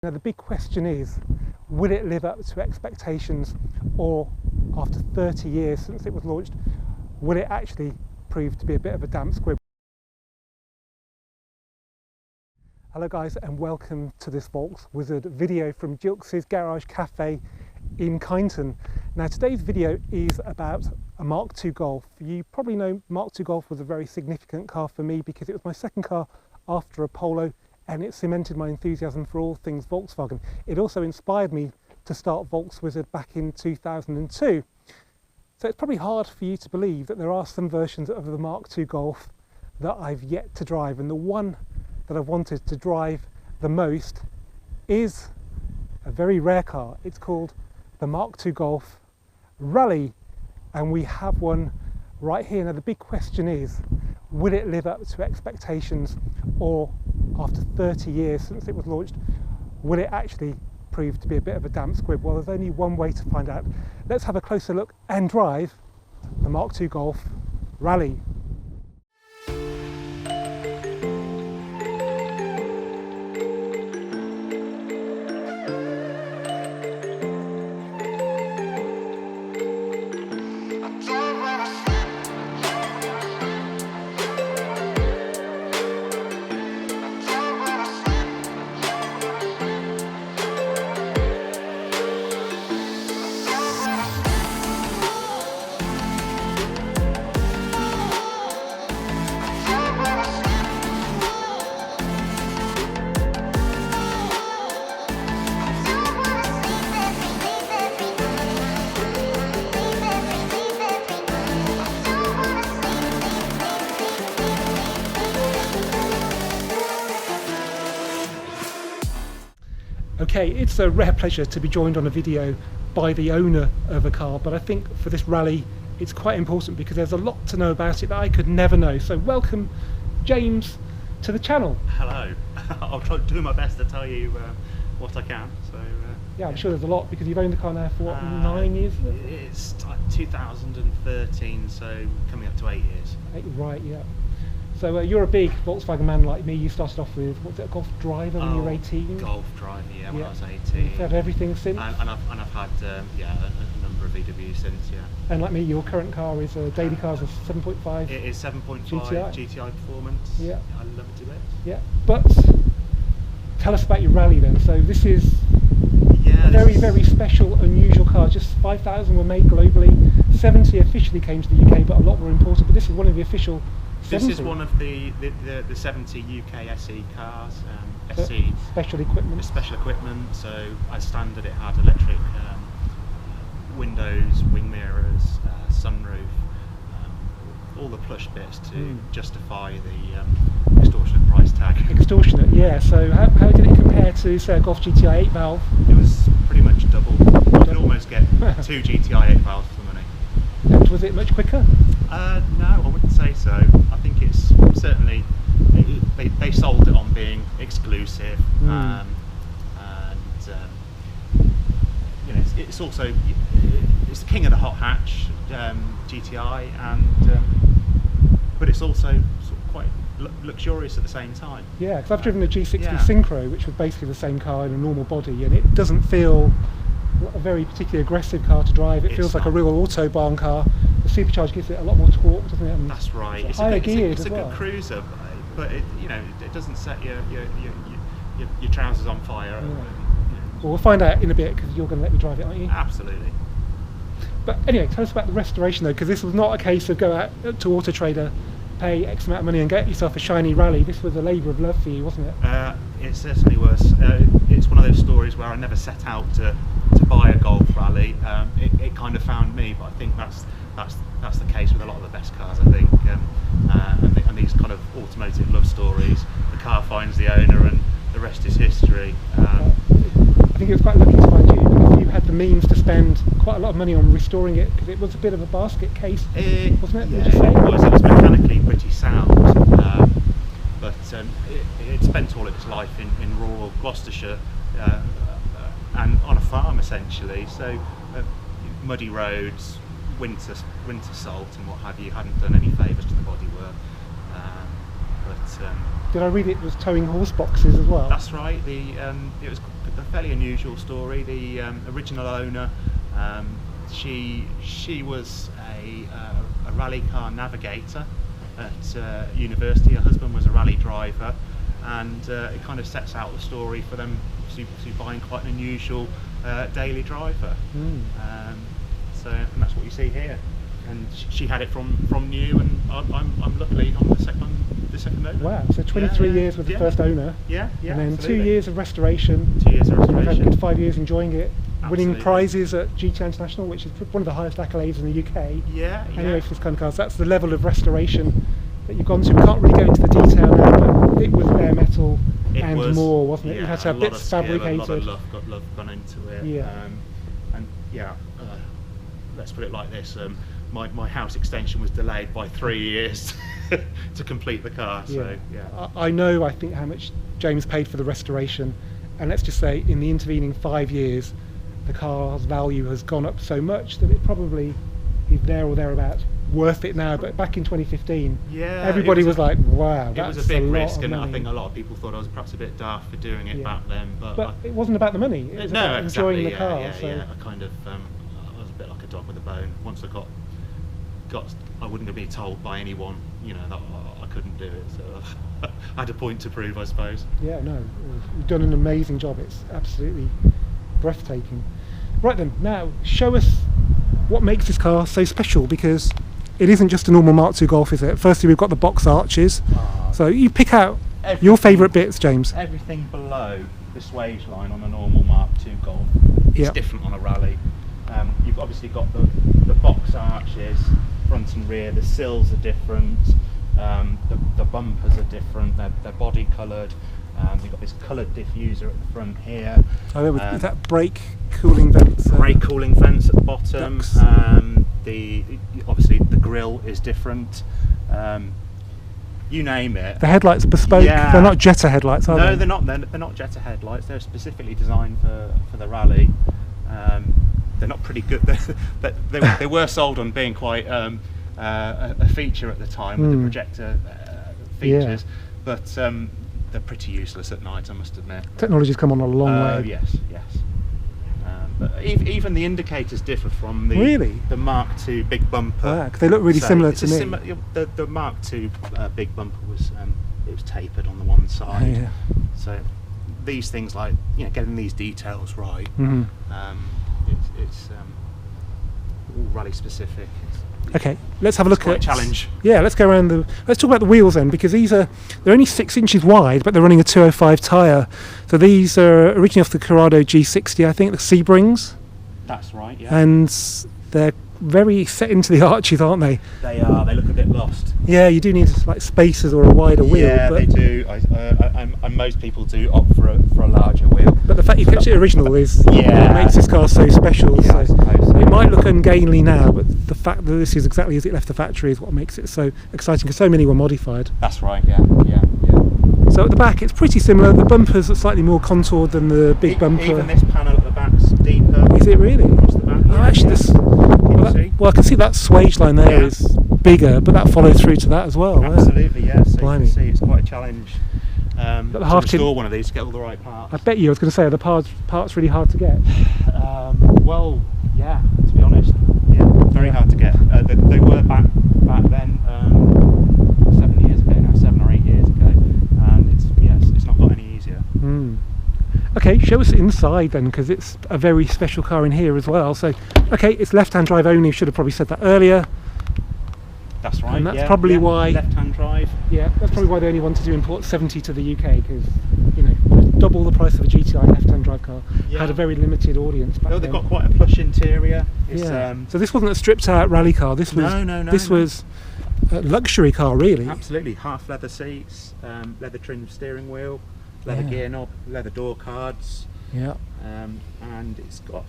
Now the big question is, will it live up to expectations, or after 30 years since it was launched, will it actually prove to be a bit of a damp squib? Hello guys, and welcome to this Volkswizard video from Gilks Garage Cafe in Kineton. Now today's video is about a Mk2 Golf. You probably know Mk2 Golf was a very significant car for me because it was my second car after a Polo, and it cemented my enthusiasm for all things Volkswagen. It also inspired me to start Volkswizard back in 2002. So it's probably hard for you to believe that there are some versions of the Mk2 Golf that I've yet to drive, and the one that I've wanted to drive the most is a very rare car. It's called the Mk2 Golf Rallye, and we have one right here. Now the big question is, will it live up to expectations, or after 30 years since it was launched, will it actually prove to be a bit of a damp squib? Well, there's only one way to find out. Let's have a closer look and drive the Mk2 Golf Rallye. Okay, it's a rare pleasure to be joined on a video by the owner of a car, but I think for this rally it's quite important because there's a lot to know about it that I could never know. So welcome, James, to the channel. Hello. I'll try to do my best to tell you what I can. So yeah, I'm sure there's a lot because you've owned the car now for what, 9 years? It's 2013, so coming up to 8 years. Right, yeah. So you're a big Volkswagen man like me. You started off with, what's it, a Golf Driver when you were 18? Golf Driver, yeah, when I was 18. You've had everything since? And I've had yeah, a number of VWs since, yeah. And like me, your current car is a daily car, is a 7.5? It is 7.5 GTI performance. Yeah. I love it to bits. Yeah, but tell us about your Rally then. So this is a very special, unusual car. Just 5,000 were made globally. 70 officially came to the UK, but a lot were imported. But this is one of the official 70. This is one of the 70 UK SE cars. SE special equipment. Special equipment. So as standard, it had electric windows, wing mirrors, sunroof, all the plush bits to justify the extortionate price tag. Extortionate, yeah. So how did it compare to, say, a Golf GTI 8 valve? It was pretty much double. You could almost get 2 GTI 8 valves for money. And was it much quicker? No, I wouldn't say so. I think it's certainly, they sold it on being exclusive, and you know, it's also, it's the king of the hot hatch GTI, and but it's also sort of quite luxurious at the same time. Yeah, because I've driven a G60 Synchro, which was basically the same car in a normal body, and it doesn't feel a very particularly aggressive car to drive. It feels like a real autobahn car. The supercharge gives it a lot more torque, doesn't it? And that's right. It's higher geared as well. It's a good cruiser, but it, you know, it doesn't set your trousers on fire. Yeah. Well, we'll find out in a bit because you're going to let me drive it, aren't you? Absolutely. But anyway, tell us about the restoration though, because this was not a case of go out to Auto Trader, pay X amount of money and get yourself a shiny Rally. This was a labour of love for you, wasn't it? It certainly was. It's one of those stories where I never set out to buy a Golf Rally. It kind of found me, but I think that's the case with a lot of the best cars, I think. And these kind of automotive love stories, the car finds the owner and the rest is history. I think it was quite lucky to find you. You had the means to spend quite a lot of money on restoring it because it was a bit of a basket case, wasn't it? Yeah, it was mechanically pretty sound, but it spent all its life in rural Gloucestershire and on a farm essentially. So muddy roads, winter salt and what have you hadn't done any favours to the bodywork. Did I read it was towing horse boxes as well? That's right. It was a fairly unusual story. The original owner, she was a rally car navigator at university. Her husband was a rally driver, and it kind of sets out the story for them to buying quite an unusual daily driver. And that's what you see here. And she had it from new, and I'm luckily on the second owner. Wow, so 23 years with the first owner. Yeah, and then absolutely. 2 years of restoration. 2 years of restoration. You've had a good 5 years enjoying it, winning Absolutely. prizes at GT International, which is one of the highest accolades in the UK. Yeah. Anyway, for this kind of cars, that's the level of restoration that you've gone to. We can't really go into the detail now, but it was bare metal and more, wasn't it? Yeah, You had to have a lot bits of skill, fabricated. A lot of love gone into it. Yeah. And let's put it like this. My house extension was delayed by 3 years to complete the car. So yeah. I think how much James paid for the restoration, and let's just say in the intervening 5 years, the car's value has gone up so much that it probably is there or thereabouts worth it now. But back in 2015, everybody was like, "Wow, that's it was a big lot risk," of and money. I think a lot of people thought I was perhaps a bit daft for doing it back then. But it wasn't about the money. It was about enjoying the car. Yeah. I kind of I was a bit like a dog with a bone. Once I got I wouldn't be told by anyone, that I couldn't do it. So I had a point to prove, I suppose. Yeah, no, you've done an amazing job. It's absolutely breathtaking. Right then, now show us what makes this car so special, because it isn't just a normal Mark II Golf, is it? Firstly, we've got the box arches. So you pick out your favourite bits, James. Everything below the swage line on a normal Mark II Golf is different on a Rally. You've obviously got the box arches, front and rear. The sills are different. The bumpers are different. They're body coloured. We've got this coloured diffuser at the front here. Oh, is that brake cooling vents? Brake cooling vents at the bottom. Ducts. Obviously the grille is different. You name it. The headlights are bespoke. Yeah. They're not Jetta headlights, are they? No, they're not. They're not Jetta headlights. They're specifically designed for the Rally. They're not pretty good. They were sold on being quite a feature at the time with the projector features, but they're pretty useless at night, I must admit. Technology's come on a long way. Yes. But even the indicators differ from the Mark II big bumper. Wow, 'cause they look really similar to me. The Mark II big bumper was it was tapered on the one side. So these things, like getting these details right, it's all Rally specific. Okay, let's have a look at a challenge. Yeah, let's go around let's talk about the wheels then, because they're only 6 inches wide, but they're running a 205 tyre. So these are originally off the Corrado G60, I think, the Sebrings. That's right, yeah. And they're very set into the arches, aren't they? They are. They look a bit lost. Yeah, you do need like spacers or a wider wheel. Yeah, they do. And most people do opt for a larger wheel. But the fact you kept it original is what makes this car so special. Yeah, I suppose so. It might look ungainly now, but the fact that this is exactly as it left the factory is what makes it so exciting, because so many were modified. That's right, yeah. So at the back it's pretty similar. The bumpers are slightly more contoured than the big bumper. Even this panel at the back's deeper. Is it really? Across the back. Oh, actually, well, I can see that swage line there is bigger, but that follows through to that as well. Absolutely, yeah. So Blimey. you can see it's quite a challenge But the to half tin, restore one of these to get all the right parts. I bet you, I was going to say, are the parts really hard to get? Well, yeah, to be honest, very hard to get. They were back then, 7 years ago now, 7 or 8 years ago, and it's not got any easier. Okay, show us inside then, because it's a very special car in here as well. So, okay, it's left-hand drive only. Should have probably said that earlier. That's right. And that's probably why left-hand drive. Yeah, that's probably why they only wanted to import 70 to the UK, because double the price of a GTI left-hand drive car had a very limited audience back then. They've got quite a plush interior. It's, so this wasn't a stripped-out rally car. This was this was a luxury car, really. Absolutely, half leather seats, leather trimmed steering wheel, leather gear knob, leather door cards. Yeah. And it's got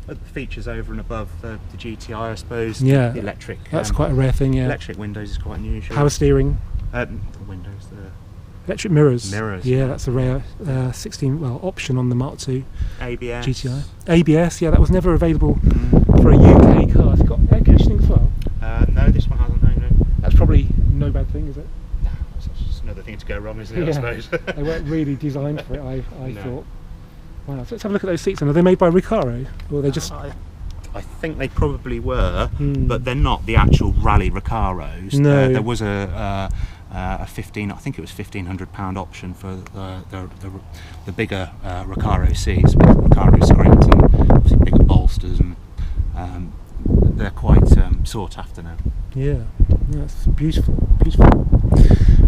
other features over and above the GTI, I suppose. Yeah. The electric. That's quite a rare thing. Yeah. Electric windows is quite unusual. Power steering. The windows. Electric mirrors. Yeah, that's a rare 16 option on the Mark II ABS. GTI. ABS. Yeah, that was never available for a UK car. It's got air conditioning as well. No, this one hasn't. No. That's probably no bad thing, is it? That's just another thing to go wrong, isn't it? I suppose. They weren't really designed for it. I thought. Wow, so let's have a look at those seats. And are they made by Recaro, or are they just? I think they probably were, but they're not the actual Rally Recaros. No. There was a 15, I think it was £1,500 option for the bigger Recaro seats with Recaro screens and obviously bigger bolsters, and they're quite sought after now. Yeah, that's beautiful, beautiful.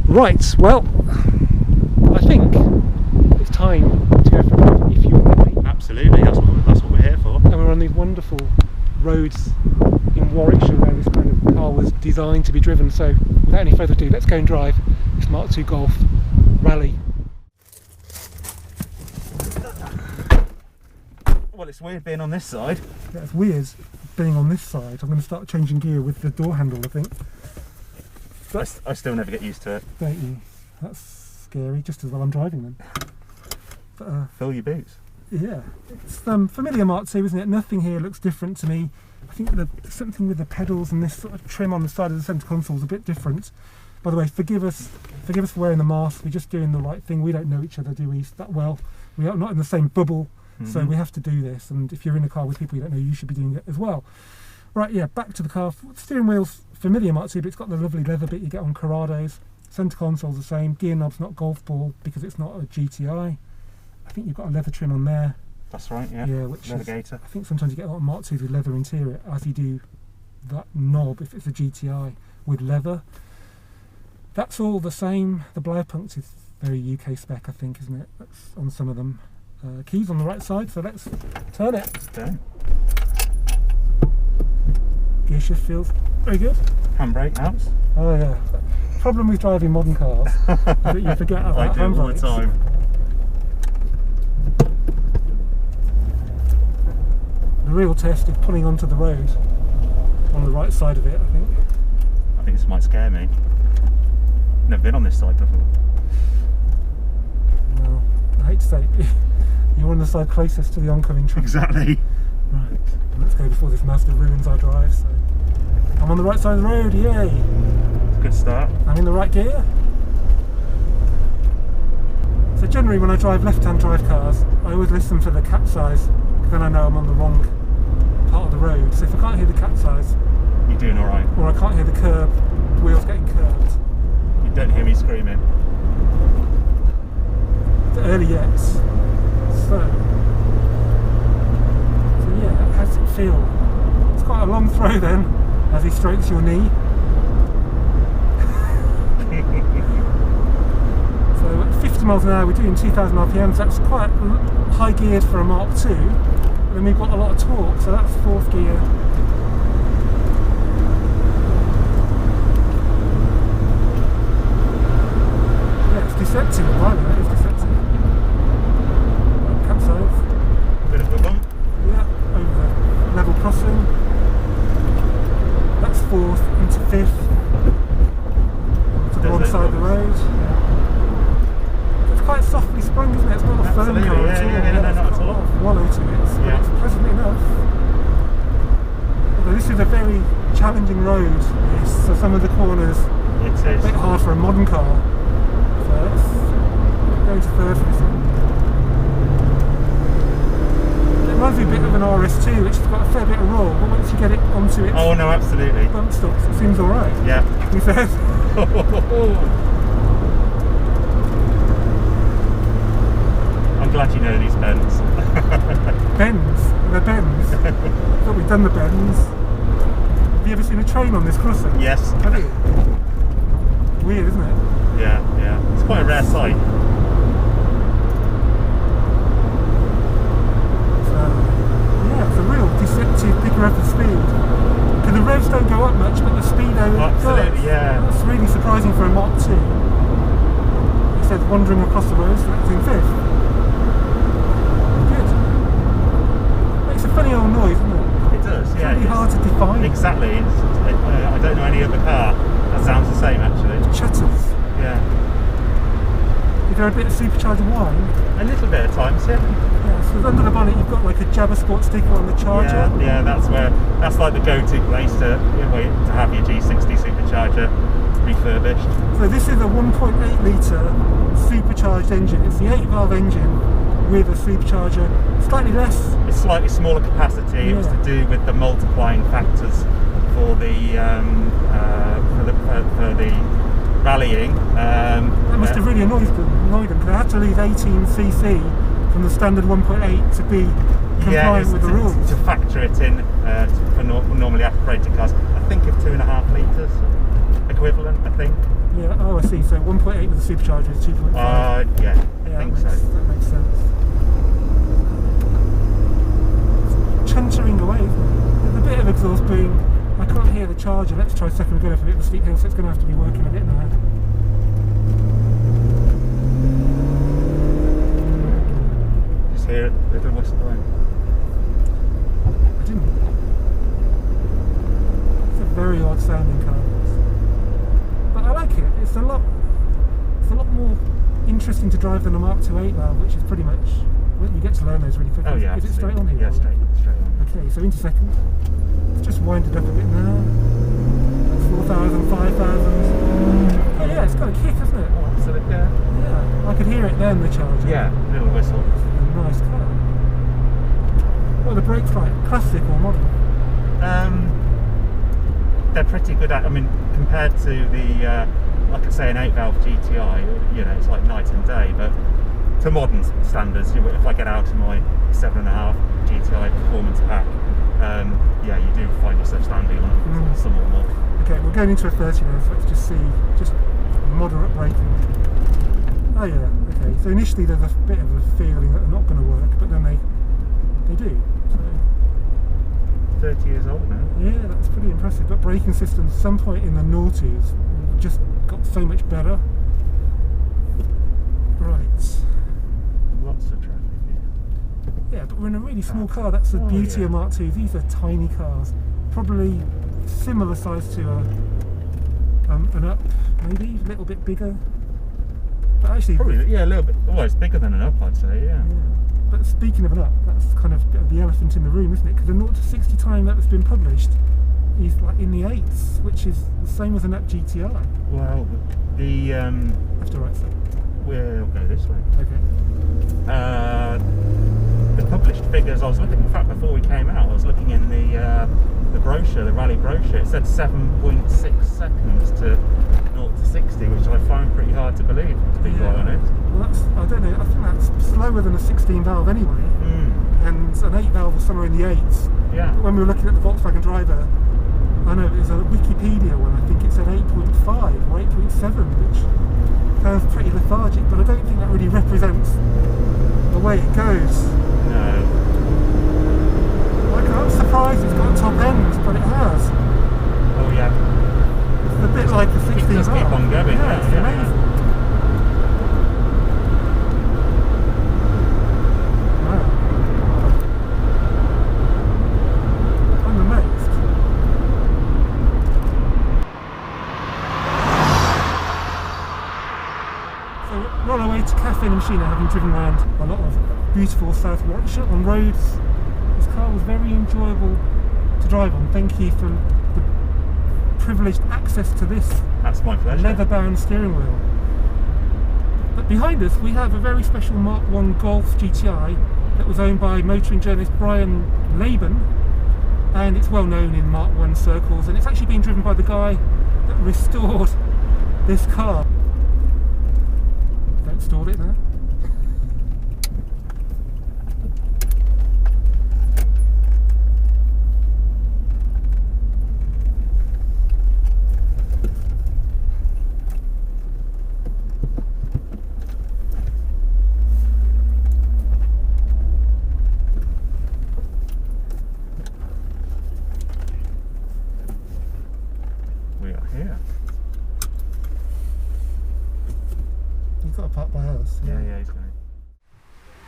Right, well, I think it's time to go for a drive if you're ready. Absolutely, that's what we're here for. And we're on these wonderful roads in Warwickshire where this kind of car was designed to be driven. So without any further ado, let's go and drive this Mk2 Golf Rallye. Well, it's weird being on this side. Yeah, it's weird being on this side. I'm going to start changing gear with the door handle, I think. But I still never get used to it. don't you? That's scary, just as well I'm driving then. But, Fill your boots. yeah, it's familiar Mk2, isn't it? Nothing here looks different to me. I think something with the pedals and this sort of trim on the side of the centre console is a bit different. By the way, forgive us for wearing the mask. We're just doing the right thing. We don't know each other, do we, that well? We are not in the same bubble, so we have to do this. And if you're in a car with people you don't know, you should be doing it as well. Right, yeah, back to the car. Steering wheel's familiar Mk2, but it's got the lovely leather bit you get on Corrados. Centre console's the same. Gear knob's not golf ball because it's not a GTI. I think you've got a leather trim on there. That's right, yeah. Yeah, which Navigator. is, I think sometimes you get a lot of Mk2s with leather interior, as you do that knob if it's a GTI with leather. That's all the same. The Blaupunkt is very UK spec, I think, isn't it? That's on some of them. Keys on the right side, so let's turn it. Okay. Gear shift feels very good. Handbrake helps. Oh yeah. Problem with driving modern cars is that you forget about I do all the handbrakes. time. The real test is pulling onto the road on the right side of it, I think. I think this might scare me. Never been on this side before. Well, I hate to say it, you're on the side closest to the oncoming traffic. Exactly. Right, let's go before this Mazda ruins our drive. So I'm on the right side of the road, yay! It's a good start. I'm in the right gear. So generally when I drive left-hand drive cars, I always listen for the capsize, because then I know I'm on the wrong part of the road. So if I can't hear the capsize, You're doing alright. or I can't hear the curb, the wheels getting curved, You don't hear me screaming. it's early yet. So yeah, how does it feel? It's quite a long throw then, as he strokes your knee. So at 50 miles an hour, we're doing 2,000 RPMs. That's quite high geared for a Mk2. Then we've got a lot of torque, so that's fourth gear. Yeah, it's deceptive. Right, that is deceptive. Capsize. Bit of a bump. Yeah, over the level crossing. That's fourth into fifth. To the wrong side of the road. It's quite softly sprung, isn't it? It's not a firm Absolutely, car yeah, at all. yeah, no, not at all. Wallow to it, but Yeah. it's pleasant enough. Although this is a very challenging road, so some of the corners It are a is. bit hard for a modern car. So let's go into third for this one. It reminds me a bit of an RS2, which has got a fair bit of roll, but once you get it onto its Oh no, absolutely. bump stops, it seems alright. Yeah. He says. I'm glad you know these bends. Bends, they're bends. I thought we'd done the bends. Have you ever seen a train on this crossing? Yes. Have you? Weird, isn't it? Yeah, yeah. It's quite a rare sight. So, yeah, it's a real deceptive big rev of speed. Because the revs don't go up much, but the speedo Absolutely, does. yeah. That's really surprising for a Mk2. It said wandering across the road, so that's in fifth. Good. Makes a funny old noise, doesn't it? It does, It's yeah. really hard to define. Exactly. I don't know any other car that sounds the same actually. Chutters. Yeah. Is there a bit of supercharger whine? A little bit at times, yeah. Yeah, so under the bonnet you've got like a Jabba Sport sticker on the charger. Yeah, that's like the go-to place to have your G60 supercharger refurbished. So this is a 1.8 litre supercharged engine. It's the 8-valve engine with a supercharger, slightly less. It's slightly smaller capacity. Yeah. It was to do with the multiplying factors for the rallying. That must have really annoyed them because they had to leave 18cc from the standard 1.8 to be compliant with the rules. To factor it in for normally operated cars. I think of 2.5 litres equivalent, I think. Yeah, oh I see, so 1.8 with a supercharger is 2.5. Yeah, I think so. That makes sense. It's chuntering away, isn't it? There's a bit of exhaust boom. I can't hear the charger. Let's try second. We're going up a bit of a steep hill, so it's going to have to be working a bit now. Just hear a little whistle going. I didn't. It's a very odd sounding car. But I like it. It's a lot more interesting to drive than a Mark 2 8 valve, which is pretty much. Well, you get to learn those really quickly. Oh yeah. Is it straight on here? Yeah, straight on. Okay, so into second. It's just winded up a bit now. 4,000, 5,000. Oh yeah, it's got a kick, hasn't it? Oh, absolutely. Yeah, I could hear it then, the charger. Yeah, little whistle. It's a nice car. What are the brakes like? Classic or modern? They're pretty good at. I mean, compared to the, like I say, an 8-valve GTI, you know, it's like night and day. But to modern standards, if I get out of my 7.5 GTI performance pack, yeah, you do find yourself standing on somewhat more. Okay, we're going into a 30 now, so let's just see, just moderate braking. Oh yeah, okay, so initially there's a bit of a feeling that they're not going to work, but then they do. So 30 years old now. yeah, that's pretty impressive. But braking systems, at some point in the noughties, just got so much better. Right. Lots of traffic here. Yeah, but we're in a really small car. That's the beauty of Mark IIs. These are tiny cars, probably similar size to an Up, maybe a little bit bigger. But actually, probably a little bit. Well, it's bigger than an Up, I'd say. Yeah. But speaking of an Up, that's kind of the elephant in the room, isn't it? Because the 0 to 60 time that's been published is like in the 8s, which is the same as an Up GTI. Well, the Left or right side? We'll go this way. Okay. The published figures, I was looking, in fact, before we came out, I was looking in the brochure, the rally brochure. It said 7.6 seconds to 0 to 60, which I find pretty hard to believe, to be quite honest. Well, that's, I don't know, I think that's slower than a 16 valve anyway. And an 8 valve was somewhere in the 8s. Yeah. When we were looking at the Volkswagen Driver, I know there's a Wikipedia one, I think it said 8.5 or 8.7, which sounds pretty lethargic, but I don't think that really represents the way it goes. No. Like, I'm surprised it's got top ends, but it has. Oh yeah. It's a bit like a 16 valve. It does keep on going. Yeah, it's amazing. Wow. I'm amazed. So we're on our way to Caffeine and Machine, having driven around a lot of beautiful South Warwickshire on roads. This car was very enjoyable to drive on. Thank you for the privileged access to this. That's my pleasure. Leather-bound steering wheel. But behind us we have a very special Mark 1 Golf GTI that was owned by motoring journalist Brian Laban, and it's well known in Mark 1 circles, and it's actually been driven by the guy that restored this car. Don't stall it now. We are here. You've got to park by house. Yeah, he's going.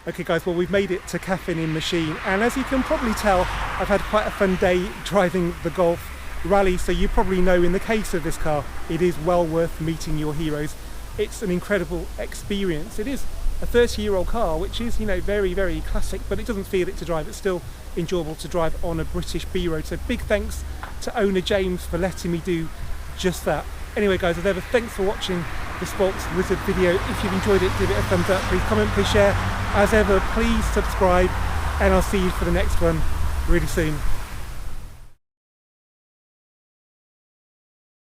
Okay guys, well we've made it to Caffeine and Machine, and as you can probably tell, I've had quite a fun day driving the Golf Rallye, so you probably know in the case of this car, it is well worth meeting your heroes. It's an incredible experience. It is a 30-year-old car, which is, you know, very, very classic, but it doesn't feel it to drive. It's still enjoyable to drive on a British B road. So big thanks to owner James for letting me do just that. Anyway guys, as ever, thanks for watching this Volks Wizard video. If you've enjoyed it, give it a thumbs up, please comment, please share. As ever, please subscribe, and I'll see you for the next one really soon.